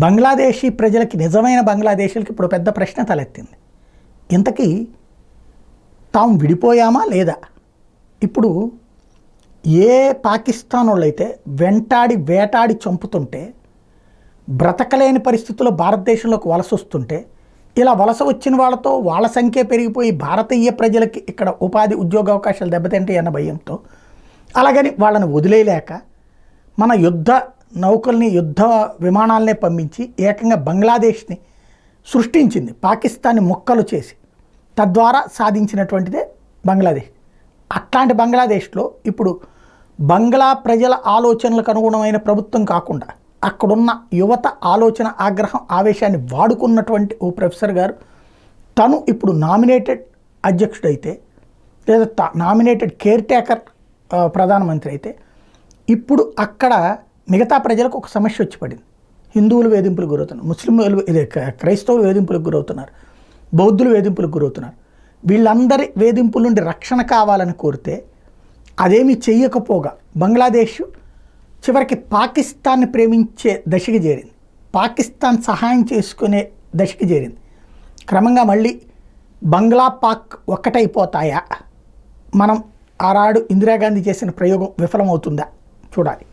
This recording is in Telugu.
బంగ్లాదేశీ ప్రజలకి, నిజమైన బంగ్లాదేశీలకి ఇప్పుడు పెద్ద ప్రశ్న తలెత్తింది. ఇంతకీ తాము విడిపోయామా లేదా? ఇప్పుడు ఏ పాకిస్తాన్ వాళ్ళైతే వెంటాడి వేటాడి చంపుతుంటే, బ్రతకలేని పరిస్థితుల్లో భారతదేశంలోకి వలస వస్తుంటే, ఇలా వలస వచ్చిన వాళ్ళతో వాళ్ళ సంఖ్య పెరిగిపోయి భారతీయ ప్రజలకి ఇక్కడ ఉపాధి ఉద్యోగ అవకాశాలు దెబ్బతింటాయి అన్న భయంతో, అలాగని వాళ్ళని వదిలేయలేక మన యుద్ధ నౌకల్ని, యుద్ధ విమానాలనే పంపించి ఏకంగా బంగ్లాదేశ్ని సృష్టించింది, పాకిస్తాన్ని ముక్కలు చేసి. తద్వారా సాధించినటువంటిదే బంగ్లాదేశ్. అట్లాంటి బంగ్లాదేశ్లో ఇప్పుడు బంగ్లా ప్రజల ఆలోచనలకు అనుగుణమైన ప్రభుత్వం కాకుండా అక్కడున్న యువత ఆలోచన, ఆగ్రహం, ఆవేశాన్ని వాడుకున్నటువంటి ఓ ప్రొఫెసర్ గారు తను ఇప్పుడు నామినేటెడ్ అధ్యక్షుడైతే, లేదా నామినేటెడ్ కేర్ టేకర్ ప్రధానమంత్రి అయితే, ఇప్పుడు అక్కడ మిగతా ప్రజలకు ఒక సమస్య వచ్చి పడింది. హిందువులు వేధింపులకు గురవుతున్నారు, ముస్లింలు క్రైస్తవులు వేధింపులకు గురవుతున్నారు, బౌద్ధులు వేధింపులకు గురవుతున్నారు. వీళ్ళందరి వేధింపుల నుండి రక్షణ కావాలని కోరితే అదేమీ చెయ్యకపోగా బంగ్లాదేశ్ చివరికి పాకిస్తాన్ని ప్రేమించే దశకి చేరింది, పాకిస్తాన్ సహాయం చేసుకునే దశకి చేరింది. క్రమంగా మళ్ళీ బంగ్లా పాక్ ఒక్కటైపోతాయా? మనం ఆనాడు ఇందిరాగాంధీ చేసిన ప్రయోగం విఫలమవుతుందా చూడాలి.